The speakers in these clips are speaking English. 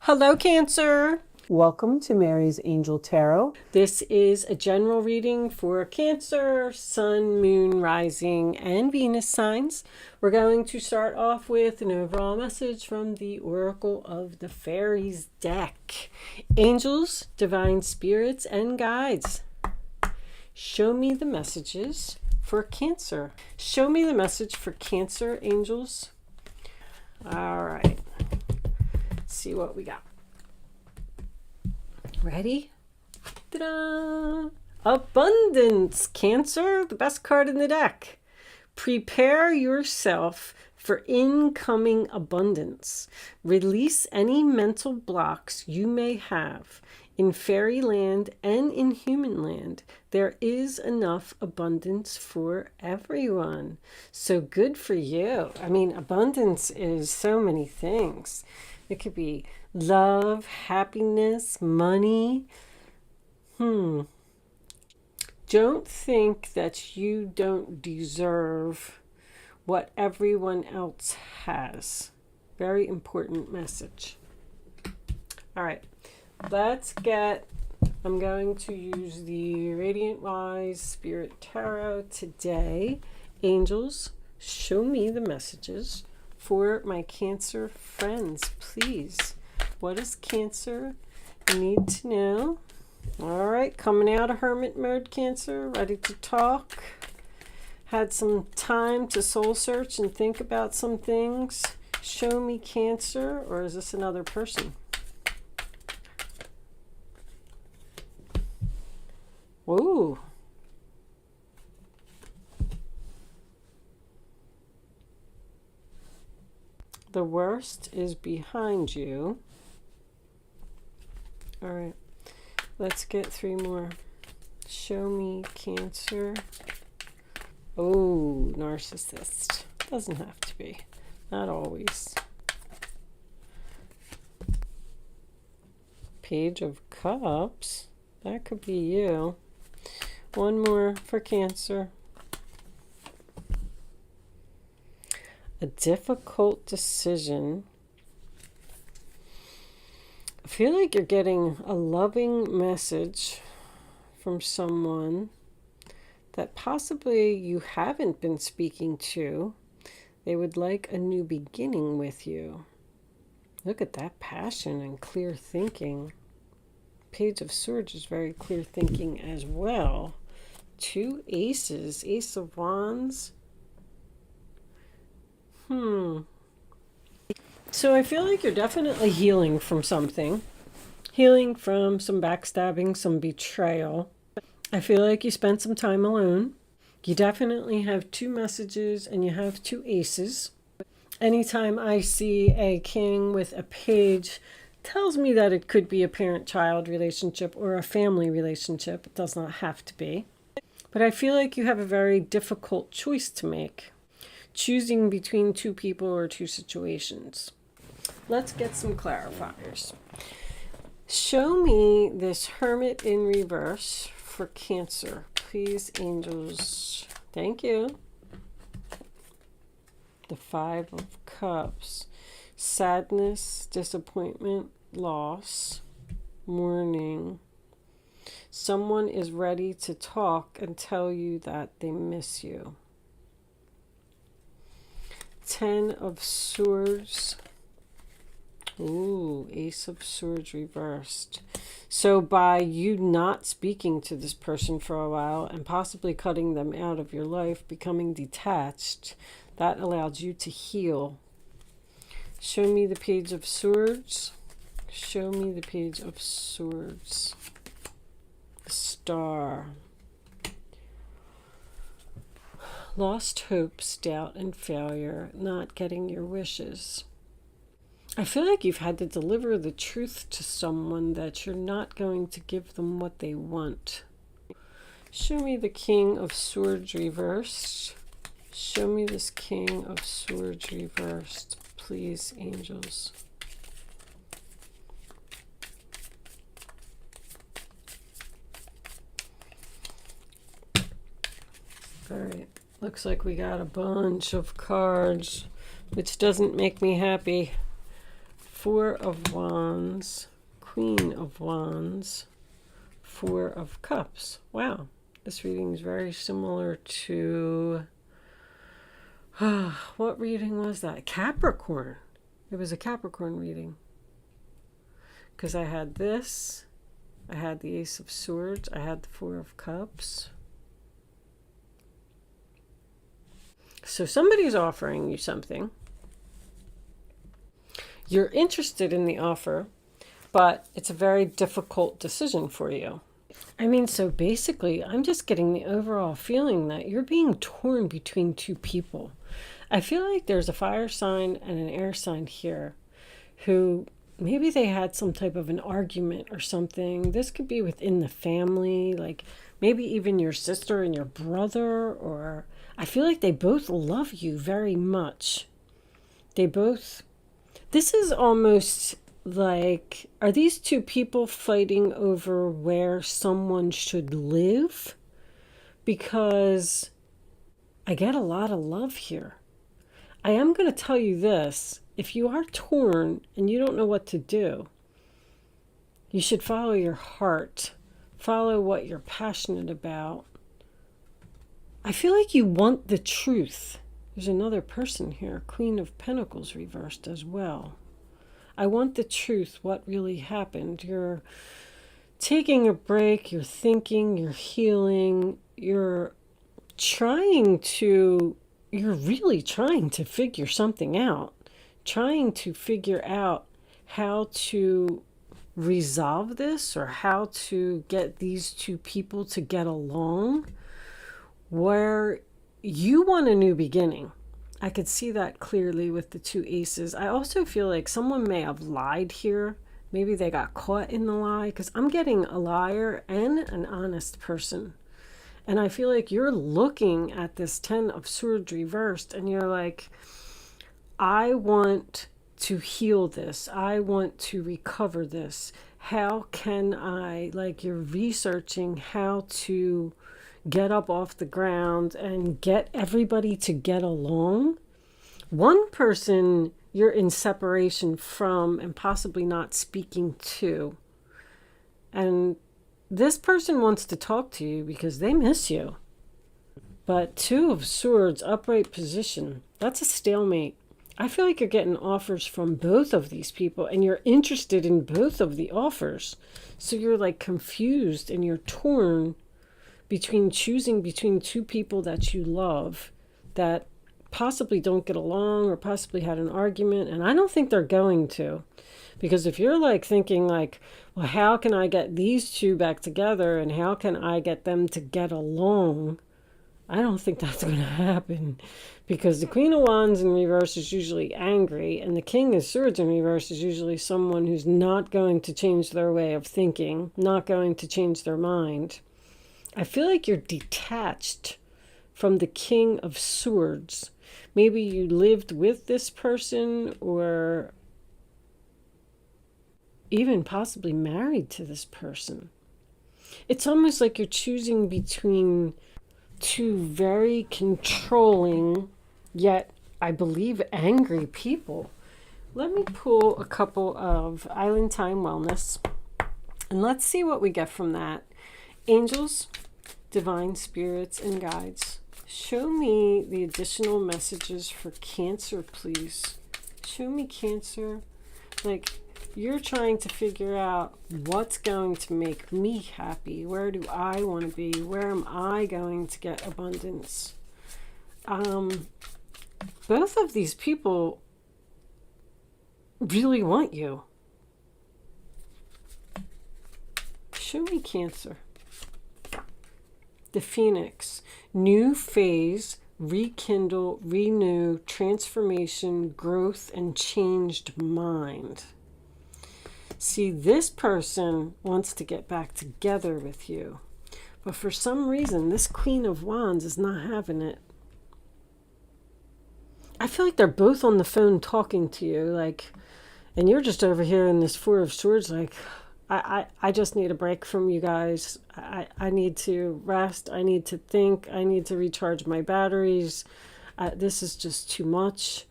Hello, Cancer. Welcome to Mary's Angel Tarot. This is a general reading for Cancer, Sun, Moon, Rising, and Venus signs. We're going to start off with an overall message from the Oracle of the Fairies deck. Angels, divine spirits, and guides, show me the messages for Cancer. Show me the message for Cancer, angels. All right. Let's see what we got. Ready? Ta-da! Abundance, Cancer, the best card in the deck. Prepare yourself for incoming abundance. Release any mental blocks you may have. In fairyland and in human land, there is enough abundance for everyone. So good for you. I mean, abundance is so many things. It could be love, happiness, money. Don't think that you don't deserve what everyone else has. Very important message. All right, I'm going to use the Radiant Wise Spirit Tarot today. Angels, show me the messages for my Cancer friends, please. What does Cancer need to know? All right, coming out of hermit mode, Cancer, ready to talk. Had some time to soul search and think about some things. Show me, Cancer, or is this another person? Ooh. The worst is behind you. All right, let's get three more. Show me, Cancer. Oh, narcissist. Doesn't have to be. Not always. Page of Cups. That could be you. One more for Cancer. A difficult decision. I feel like you're getting a loving message from someone that possibly you haven't been speaking to. They would like a new beginning with you. Look at that passion and clear thinking. Page of Swords is very clear thinking as well. Two aces. Ace of Wands. So I feel like you're definitely healing from something. Healing from some backstabbing, some betrayal. I feel like you spent some time alone. You definitely have two messages and you have two aces. Anytime I see a king with a page, tells me that it could be a parent-child relationship or a family relationship. It does not have to be. But I feel like you have a very difficult choice to make. Choosing between two people or two situations. Let's get some clarifiers. Show me this Hermit in reverse for Cancer. Please, angels. Thank you. The Five of Cups. Sadness, disappointment, loss, mourning. Someone is ready to talk and tell you that they miss you. Ten of Swords. Ooh, Ace of Swords reversed. So by you not speaking to this person for a while and possibly cutting them out of your life, becoming detached, that allowed you to heal. Show me the Page of Swords. Show me the Page of Swords. The Star. Lost hopes, doubt, and failure, not getting your wishes. I feel like you've had to deliver the truth to someone that you're not going to give them what they want. Show me the King of Swords reversed. Show me this King of Swords reversed, please, angels. All right. Looks like we got a bunch of cards, which doesn't make me happy. Four of Wands, Queen of Wands, Four of Cups. Wow, this reading is very similar to, what reading was that? Capricorn. It was a Capricorn reading. Because I had this, I had the Ace of Swords, I had the Four of Cups. So somebody's offering you something. You're interested in the offer, but it's a very difficult decision for you. I mean, so basically, I'm just getting the overall feeling that you're being torn between two people. I feel like there's a fire sign and an air sign here who maybe they had some type of an argument or something. This could be within the family, like maybe even your sister and your brother, or I feel like they both love you very much. This is almost like, are these two people fighting over where someone should live? Because I get a lot of love here. I am going to tell you this. If you are torn and you don't know what to do, you should follow your heart. Follow what you're passionate about. I feel like you want the truth. There's another person here, Queen of Pentacles reversed as well. I want the truth, what really happened. You're taking a break, you're thinking, you're healing, you're really trying to figure something out. Trying to figure out how to resolve this or how to get these two people to get along, where you want a new beginning. I could see that clearly with the two aces. I also feel like someone may have lied here. Maybe they got caught in the lie, because I'm getting a liar and an honest person. And I feel like you're looking at this Ten of Swords reversed and you're like, I want to heal this. I want to recover this. How can I, like you're researching how to get up off the ground and get everybody to get along. One person you're in separation from and possibly not speaking to. And this person wants to talk to you because they miss you. But Two of Swords, upright position, that's a stalemate. I feel like you're getting offers from both of these people and you're interested in both of the offers. So you're like confused and you're torn between choosing between two people that you love that possibly don't get along or possibly had an argument. And I don't think they're going to. Because if you're like thinking like, well, how can I get these two back together and how can I get them to get along? I don't think that's going to happen, because the Queen of Wands in reverse is usually angry and the King of Swords in reverse is usually someone who's not going to change their way of thinking, not going to change their mind. I feel like you're detached from the King of Swords. Maybe you lived with this person or even possibly married to this person. It's almost like you're choosing between two very controlling, yet I believe angry people. Let me pull a couple of Island Time Wellness and let's see what we get from that. Angels, divine spirits, and guides, show me the additional messages for Cancer, please. Show me Cancer. Like, you're trying to figure out what's going to make me happy. Where do I want to be? Where am I going to get abundance? Both of these people really want you. Show me Cancer. The Phoenix. New phase, rekindle, renew, transformation, growth, and changed mind. See, this person wants to get back together with you. But for some reason, this Queen of Wands is not having it. I feel like they're both on the phone talking to you, like, and you're just over here in this Four of Swords, like, I just need a break from you guys. I need to rest. I need to think. I need to recharge my batteries. This is just too much.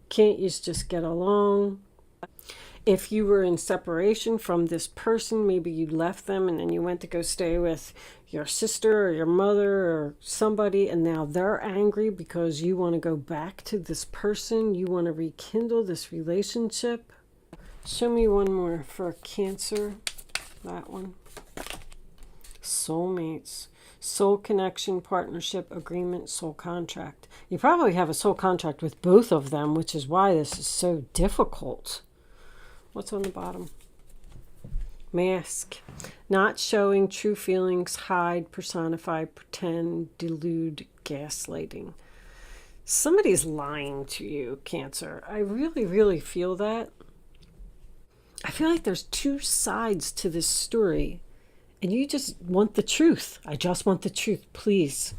Can't you just get along? If you were in separation from this person, maybe you left them and then you went to go stay with your sister or your mother or somebody, and now they're angry because you want to go back to this person. You want to rekindle this relationship. Show me one more for Cancer. That one. Soulmates. Soul connection, partnership, agreement, soul contract. You probably have a soul contract with both of them, which is why this is so difficult. What's on the bottom? Mask. Not showing true feelings, hide, personify, pretend, delude, gaslighting. Somebody's lying to you, Cancer. I really, really feel that. I feel like there's two sides to this story, and you just want the truth. I just want the truth, please.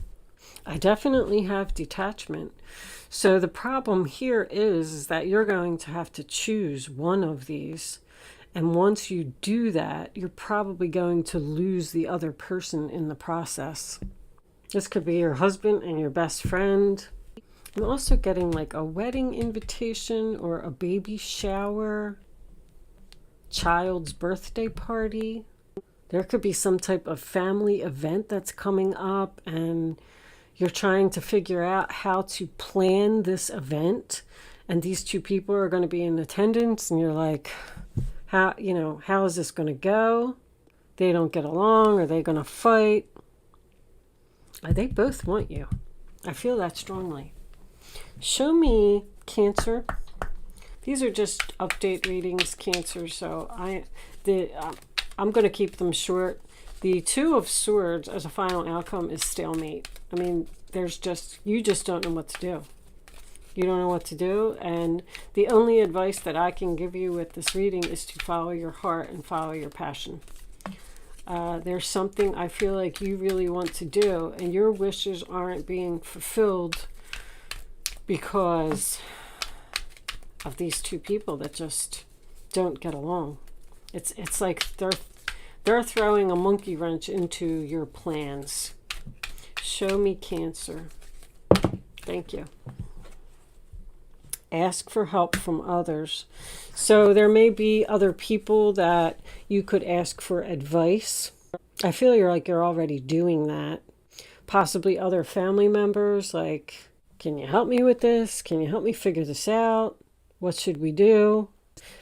I definitely have detachment. So the problem here is that you're going to have to choose one of these. And once you do that, you're probably going to lose the other person in the process. This could be your husband and your best friend. I'm also getting like a wedding invitation or a baby shower, child's birthday party. There could be some type of family event that's coming up, and you're trying to figure out how to plan this event, and these two people are going to be in attendance, and you're like, how is this going to go? They don't get along. Are they going to fight? They both want you. I feel that strongly. Show me, Cancer. These are just update readings, Cancer, so I'm going to keep them short. The Two of Swords as a final outcome is stalemate. I mean, you just don't know what to do. You don't know what to do, and the only advice that I can give you with this reading is to follow your heart and follow your passion. There's something I feel like you really want to do, and your wishes aren't being fulfilled because of these two people that just don't get along. It's like they're throwing a monkey wrench into your plans. Show me, Cancer. Thank you. Ask for help from others. So there may be other people that you could ask for advice. I feel you're already doing that. Possibly other family members, like, can you help me with this? Can you help me figure this out? What should we do?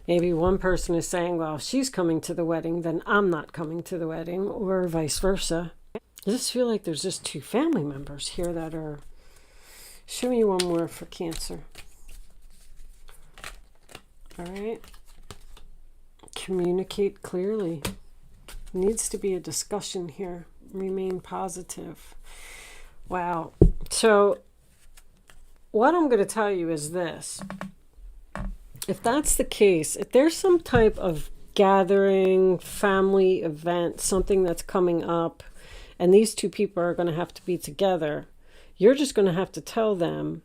Maybe one person is saying, well, if she's coming to the wedding, then I'm not coming to the wedding, or vice versa. I just feel like there's just two family members here that are... Show me one more for Cancer. All right. Communicate clearly. Needs to be a discussion here. Remain positive. Wow. So what I'm going to tell you is this. If that's the case, if there's some type of gathering, family event, something that's coming up, and these two people are going to have to be together, you're just going to have to tell them,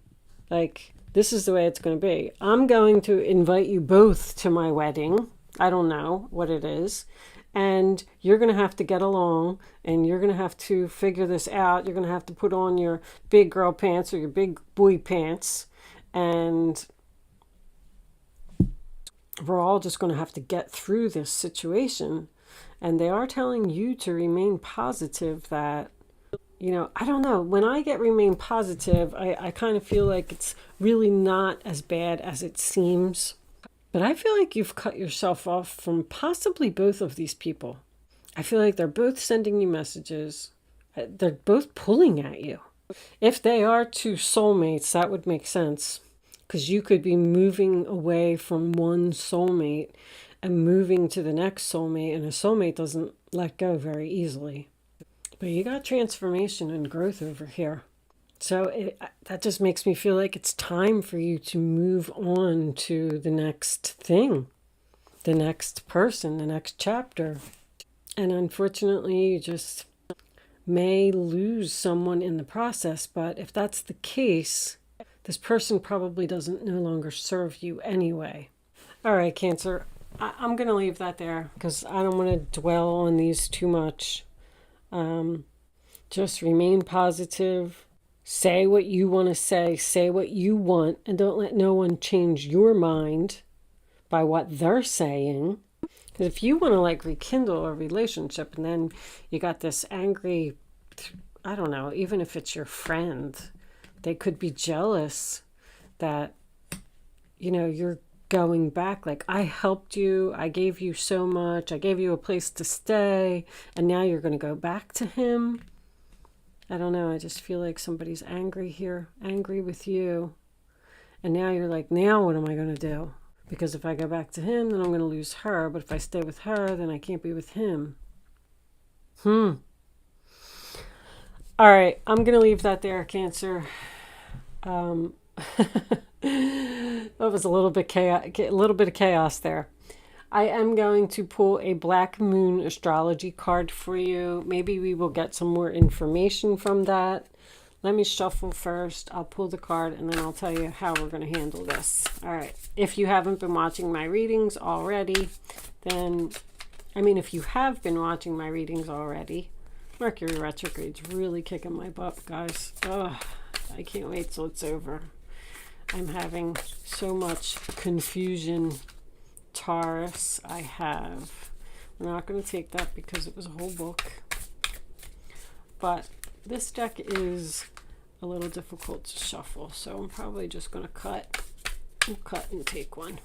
like, this is the way it's going to be. I'm going to invite you both to my wedding. I don't know what it is. And you're going to have to get along, and you're going to have to figure this out. You're going to have to put on your big girl pants or your big boy pants, and we're all just going to have to get through this situation. And they are telling you to remain positive. That, I don't know. When I get remain positive, I kind of feel like it's really not as bad as it seems. But I feel like you've cut yourself off from possibly both of these people. I feel like they're both sending you messages. They're both pulling at you. If they are two soulmates, that would make sense. Because you could be moving away from one soulmate and moving to the next soulmate. And a soulmate doesn't let go very easily. But you got transformation and growth over here. So that just makes me feel like it's time for you to move on to the next thing, the next person, the next chapter. And unfortunately, you just may lose someone in the process. But if that's the case, this person probably doesn't no longer serve you anyway. All right, Cancer, I'm going to leave that there because I don't want to dwell on these too much. Just remain positive. Say what you want to say what you want, and don't let no one change your mind. by what they're saying. Because if you want to like rekindle a relationship and then you got this angry, I don't know, even if it's your friend, they could be jealous that, you're going back. Like, I helped you, I gave you so much, I gave you a place to stay, and now you're going to go back to him. I don't know, I just feel like somebody's angry here, angry with you. And now you're like, now what am I going to do? Because if I go back to him, then I'm going to lose her. But if I stay with her, then I can't be with him. All right, I'm going to leave that there, Cancer. That was a little bit of chaos there. I am going to pull a Black Moon astrology card for you. Maybe we will get some more information from that. Let me shuffle first. I'll pull the card and then I'll tell you how we're going to handle this. All right. If you haven't been watching my readings already, if you have been watching my readings already, Mercury retrograde's really kicking my butt, guys. Oh, I can't wait till it's over. I'm having so much confusion. Taurus, I have. We're not going to take that because it was a whole book. But this deck is a little difficult to shuffle, so I'm probably just going to cut and take one.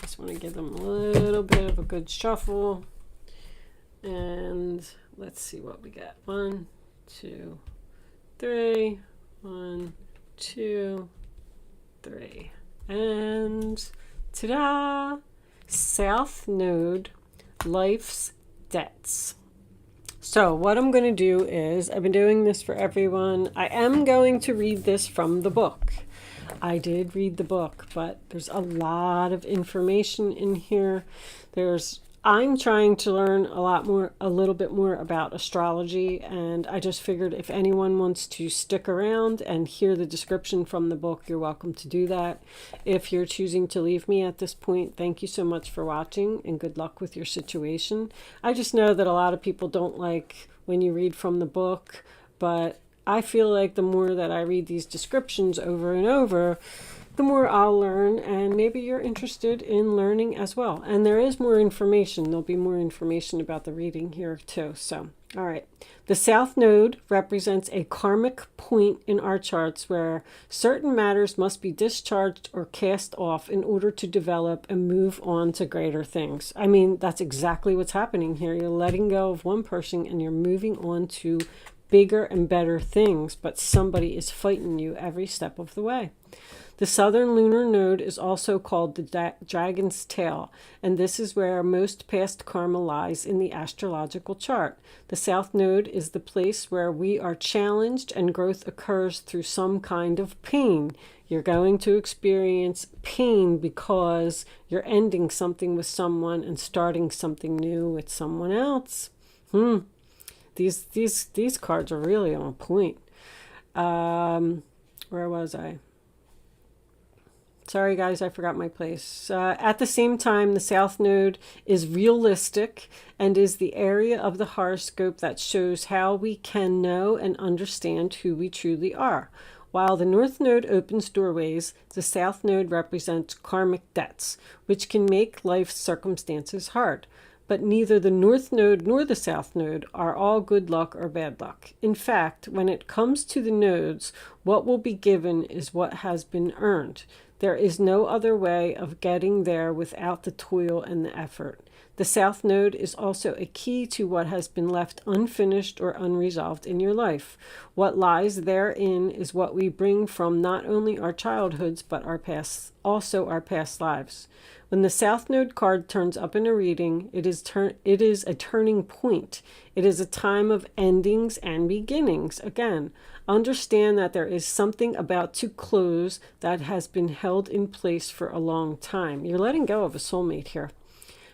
Just want to give them a little bit of a good shuffle. And let's see what we got. 1, 2, 3. 1, 2, 3. And ta-da! South Node, Life's Debts. So what I'm going to do is, I've been doing this for everyone. I am going to read this from the book. I did read the book, but there's a lot of information in here. I'm trying to learn a little bit more about astrology, and I just figured if anyone wants to stick around and hear the description from the book, you're welcome to do that. If you're choosing to leave me at this point, thank you so much for watching and good luck with your situation. I just know that a lot of people don't like when you read from the book, but I feel like the more that I read these descriptions over and over, the more I'll learn, and maybe you're interested in learning as well. And there is more information. There'll be more information about the reading here too. So, all right. The South Node represents a karmic point in our charts where certain matters must be discharged or cast off in order to develop and move on to greater things. I mean, that's exactly what's happening here. You're letting go of one person and you're moving on to bigger and better things, but somebody is fighting you every step of the way. The southern lunar node is also called the dragon's tail, and this is where most past karma lies in the astrological chart. The south node is the place where we are challenged and growth occurs through some kind of pain. You're going to experience pain because you're ending something with someone and starting something new with someone else. These cards are really on point. Where was I? Sorry, guys, I forgot my place. At the same time, the South Node is realistic and is the area of the horoscope that shows how we can know and understand who we truly are. While the North Node opens doorways, the South Node represents karmic debts, which can make life's circumstances hard. But neither the North Node nor the South Node are all good luck or bad luck. In fact, when it comes to the nodes, what will be given is what has been earned. There is no other way of getting there without the toil and the effort. The South Node is also a key to what has been left unfinished or unresolved in your life. What lies therein is what we bring from not only our childhoods, but also our past lives. When the South Node card turns up in a reading, it is a turning point. It is a time of endings and beginnings. Again, understand that there is something about to close that has been held in place for a long time. You're letting go of a soulmate here.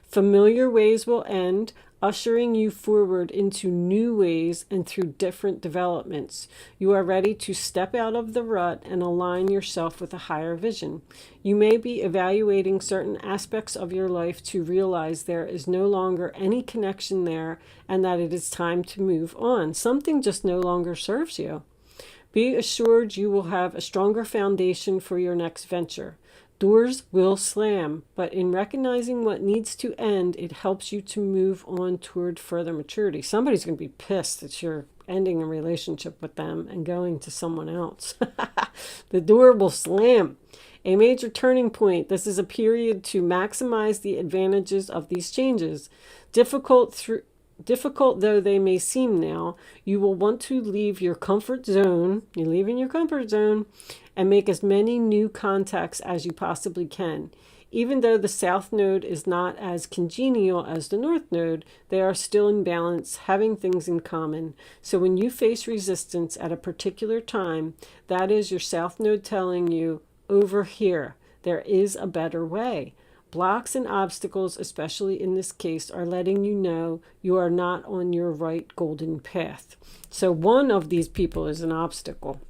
Familiar ways will end, ushering you forward into new ways and through different developments. You are ready to step out of the rut and align yourself with a higher vision. You may be evaluating certain aspects of your life to realize there is no longer any connection there and that it is time to move on. Something just no longer serves you. Be assured you will have a stronger foundation for your next venture. Doors will slam, but in recognizing what needs to end, it helps you to move on toward further maturity. Somebody's going to be pissed that you're ending a relationship with them and going to someone else. The door will slam. A major turning point. This is a period to maximize the advantages of these changes. Difficult though they may seem now, you will want to leave your comfort zone. You're leaving your comfort zone and make as many new contacts as you possibly can. Even though the South Node is not as congenial as the North Node, they are still in balance, having things in common. So when you face resistance at a particular time, that is your South Node telling you, over here, there is a better way. Blocks and obstacles, especially in this case, are letting you know you are not on your right golden path. So one of these people is an obstacle.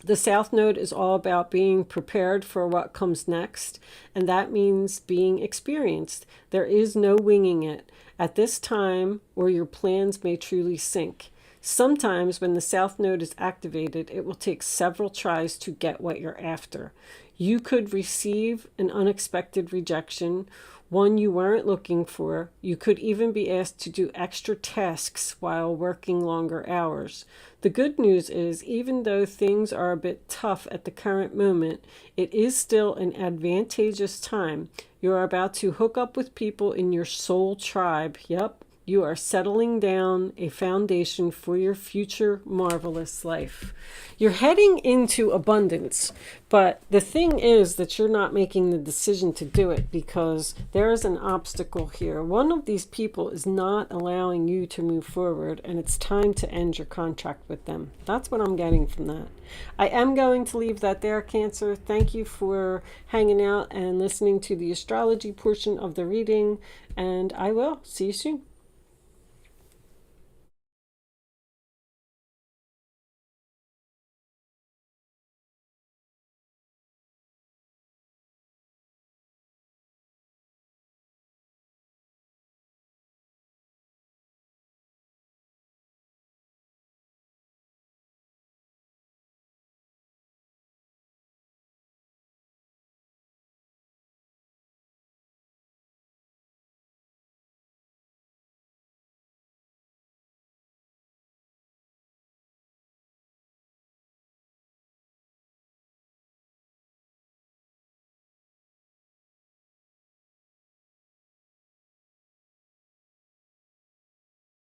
The South Node is all about being prepared for what comes next, and that means being experienced. There is no winging it at this time, or your plans may truly sink. Sometimes when the South Node is activated, it will take several tries to get what you're after. You could receive an unexpected rejection, one you weren't looking for. You could even be asked to do extra tasks while working longer hours. The good news is, even though things are a bit tough at the current moment, it is still an advantageous time. You are about to hook up with people in your soul tribe. Yep. You are settling down a foundation for your future marvelous life. You're heading into abundance, but the thing is that you're not making the decision to do it because there is an obstacle here. One of these people is not allowing you to move forward, and it's time to end your contract with them. That's what I'm getting from that. I am going to leave that there, Cancer. Thank you for hanging out and listening to the astrology portion of the reading, and I will see you soon.